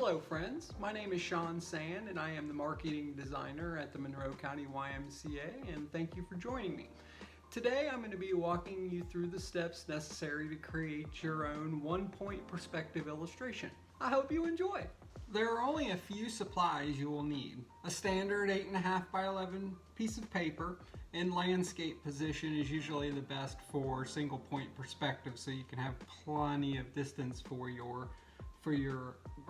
Hello friends, my name is Shawn and I am the marketing designer at the Monroe County YMCA, and thank you for joining me. Today I'm going to be walking you through the steps necessary to create your own one-point perspective illustration. I hope you enjoy. There are only a few supplies you will need. A standard 8.5 by 11 piece of paper in landscape position is usually the best for single point perspective, so you can have plenty of distance for your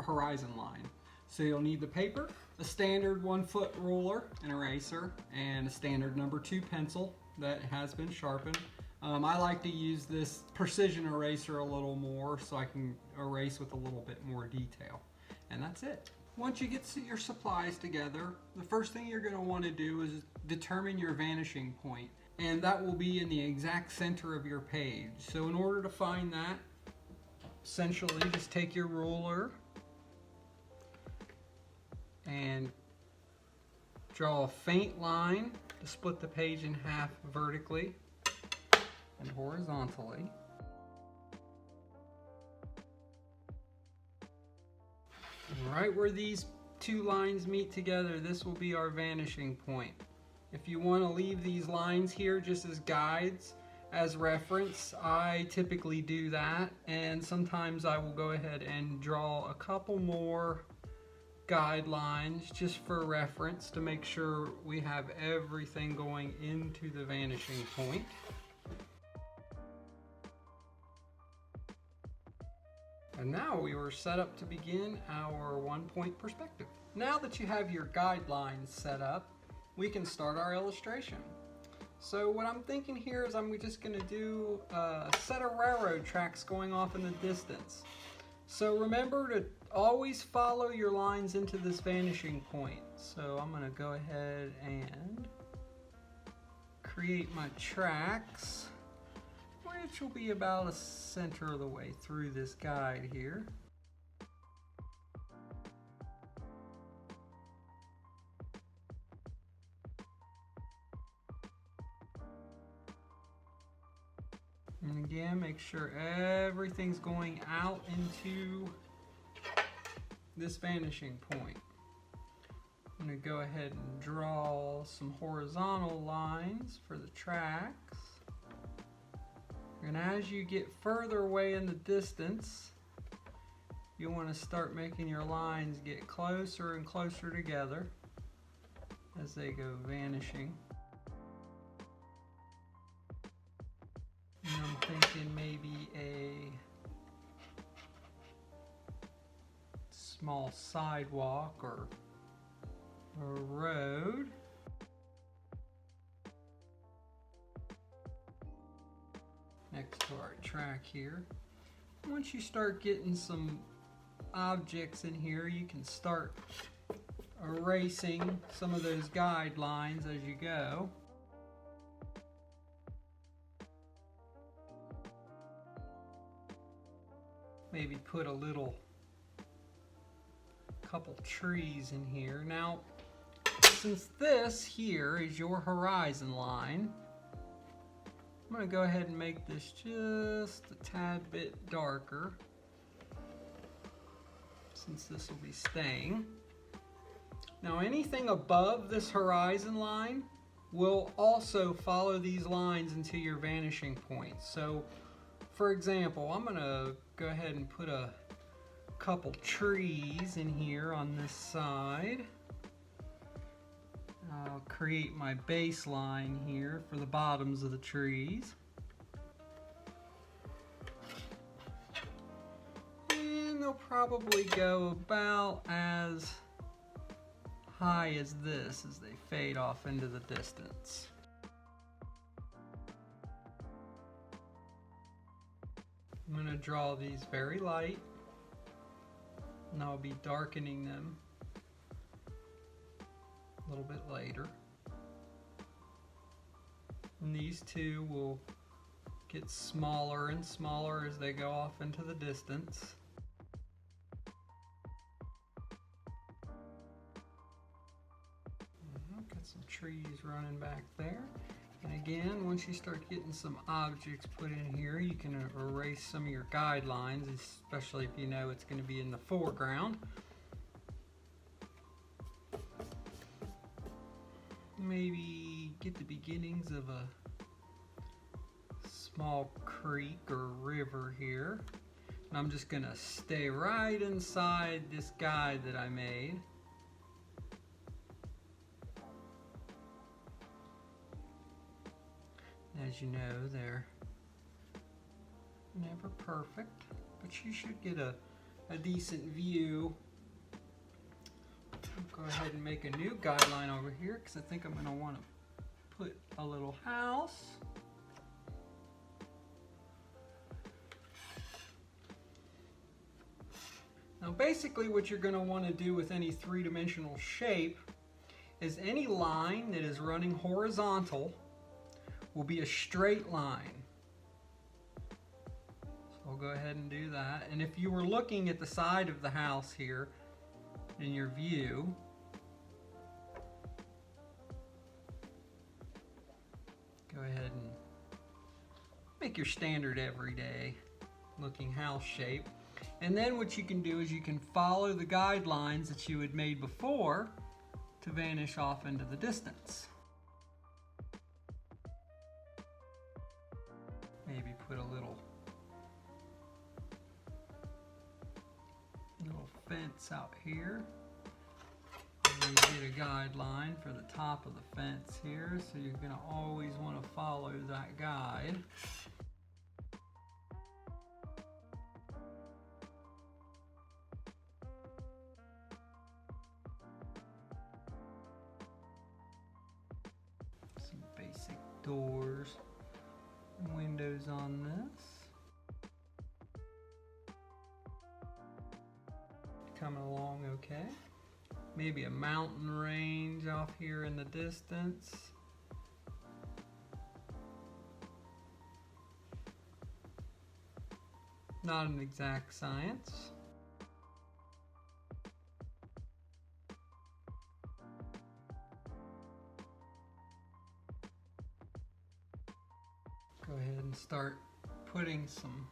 horizon line. So you'll need the paper, a standard 1-foot ruler, an eraser, and a standard number 2 pencil that has been sharpened. I like to use this precision eraser a little more so I can erase with a little bit more detail. And that's it. Once you get your supplies together, the first thing you're going to want to do is determine your vanishing point, and that will be in the exact center of your page. So in order to find that, essentially just take your ruler and draw a faint line to split the page in half vertically and horizontally. Right where these two lines meet together, this will be our vanishing point. If you want to leave these lines here just as guides, as reference, I typically do that, and sometimes I will go ahead and draw a couple more guidelines just for reference to make sure we have everything going into the vanishing point. And now we are set up to begin our one-point perspective. Now that you have your guidelines set up, we can start our illustration. So what I'm thinking here is I'm just going to do a set of railroad tracks going off in the distance. So remember to always follow your lines into this vanishing point. So I'm going to go ahead and create my tracks, which will be about a center of the way through this guide here. And again, make sure everything's going out into this vanishing point. I'm going to go ahead and draw some horizontal lines for the tracks. And as you get further away in the distance, you want to start making your lines get closer and closer together as they go vanishing. And I'm thinking maybe a small sidewalk or a road. Next to our track here. Once you start getting some objects in here, you can start erasing some of those guidelines as you go. Maybe put a couple trees in here. Now, since this here is your horizon line, I'm going to go ahead and make this just a tad bit darker, since this will be staying. Now anything above this horizon line will also follow these lines into your vanishing point. So for example, I'm going to go ahead and put a couple trees in here on this side. I'll create my baseline here for the bottoms of the trees. And they'll probably go about as high as this as they fade off into the distance. I'm going to draw these very light, and I'll be darkening them a little bit later. And these two will get smaller and smaller as they go off into the distance. Got some trees running back there. And again, once you start getting some objects put in here, you can erase some of your guidelines, especially if you know it's going to be in the foreground. maybe get the beginnings of a small creek or river here. And I'm just gonna stay right inside this guide that I made. As you know, they're never perfect, but you should get a decent view. I'll go ahead and make a new guideline over here because I think I'm gonna want to put a little house. Now basically what you're going to want to do with any three-dimensional shape is any line that is running horizontal will be a straight line. So I'll go ahead and do that. And if you were looking at the side of the house here in your view, go ahead and make your standard everyday looking house shape. And then what you can do is you can follow the guidelines that you had made before to vanish off into the distance. Maybe put a little fence out here. And you get a guideline for the top of the fence here, so you're going to always want to follow that guide. Some basic doors and windows on this. Coming along okay. Maybe a mountain range off here in the distance. Not an exact science. Go ahead and start putting some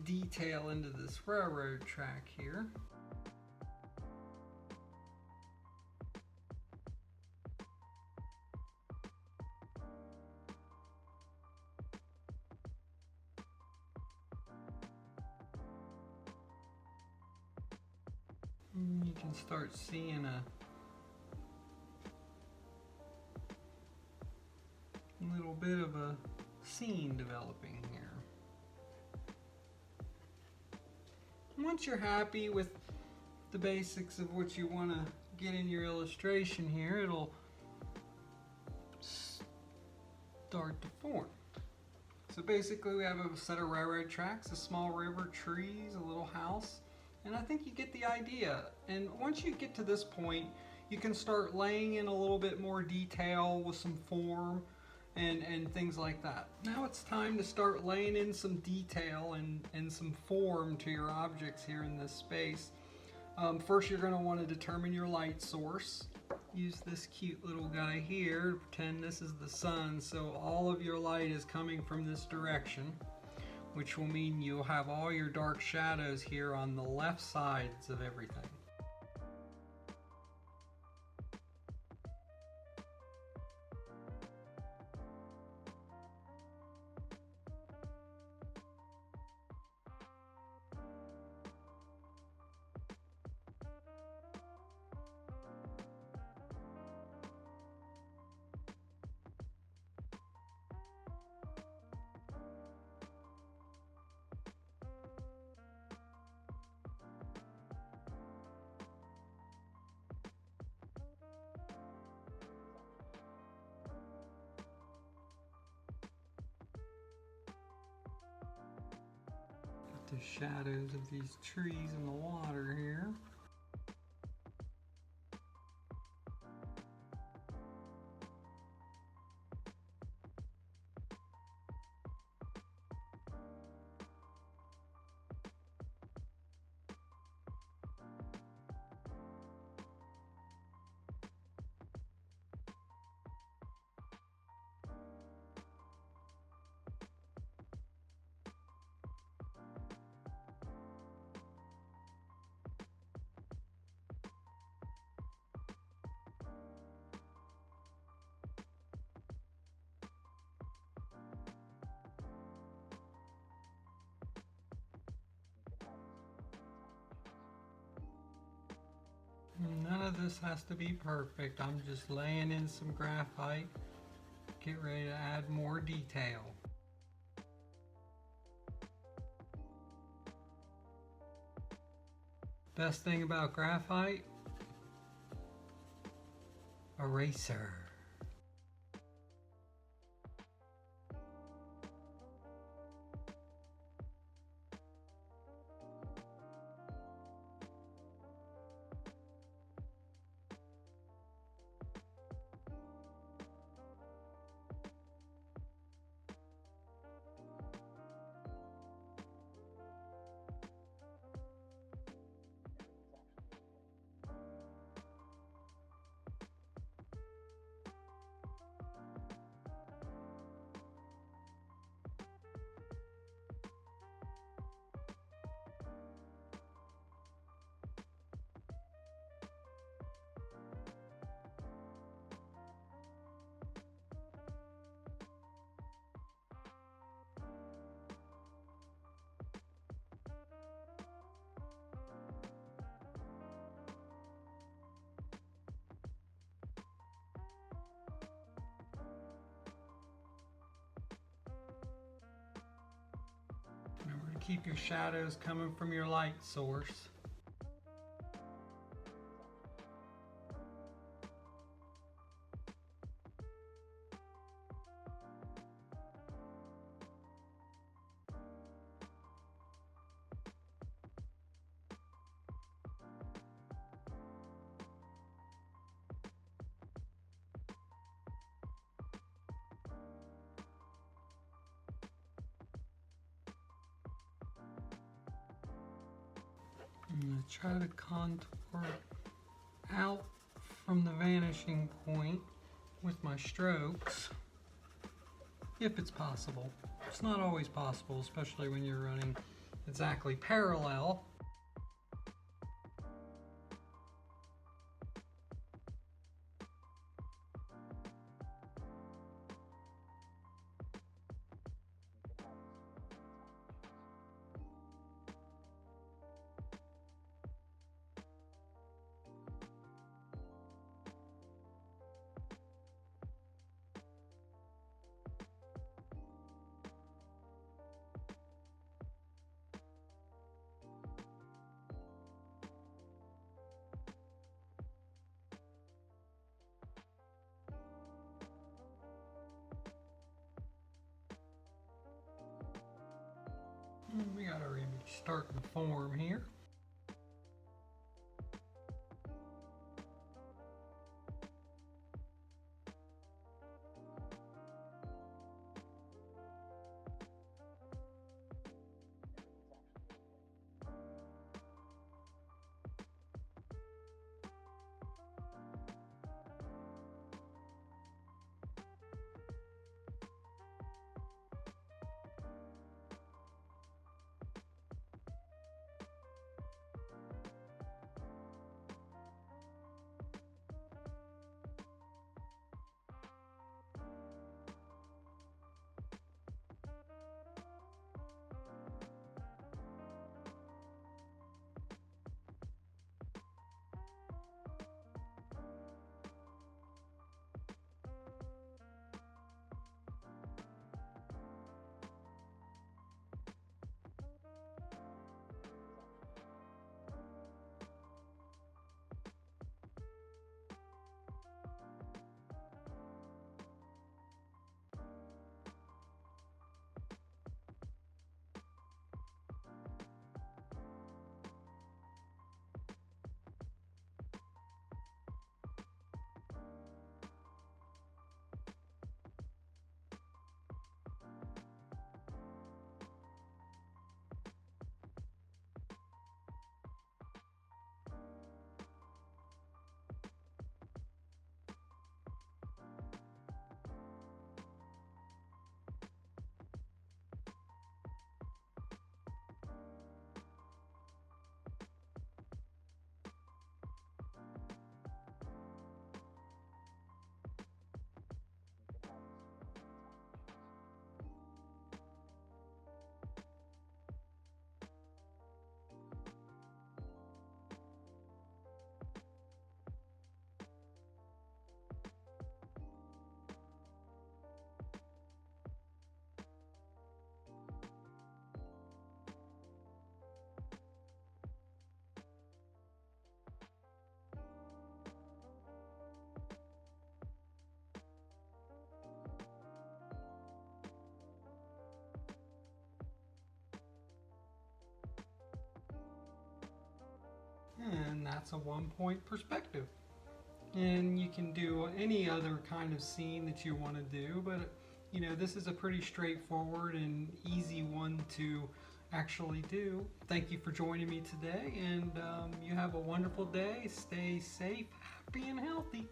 detail into this railroad track here. You can start seeing a little bit of a scene developing here. Once you're happy with the basics of what you want to get in your illustration here, it'll start to form. So basically we have a set of railroad tracks, a small river, trees, a little house, and I think you get the idea. And once you get to this point, you can start laying in a little bit more detail with some form and things like that. Now it's time to start laying in some detail and some form to your objects here in this space. First you're going to want to determine your light source. Use this cute little guy here to pretend this is the sun, so all of your light is coming from this direction, which will mean you'll have all your dark shadows here on the left sides of everything. The shadows of these trees in the water here. None of this has to be perfect. I'm just laying in some graphite. Get ready to add more detail. Best thing about graphite? Eraser. Remember to keep your shadows coming from your light source. I'm going to try to contour out from the vanishing point with my strokes, if it's possible. It's not always possible, especially when you're running exactly parallel. We got our image starting to form here. and that's a one-point perspective. And you can do any other kind of scene that you want to do, but you know, this is a pretty straightforward and easy one to actually do. Thank you for joining me today, and you have a wonderful day. Stay safe, happy, and healthy.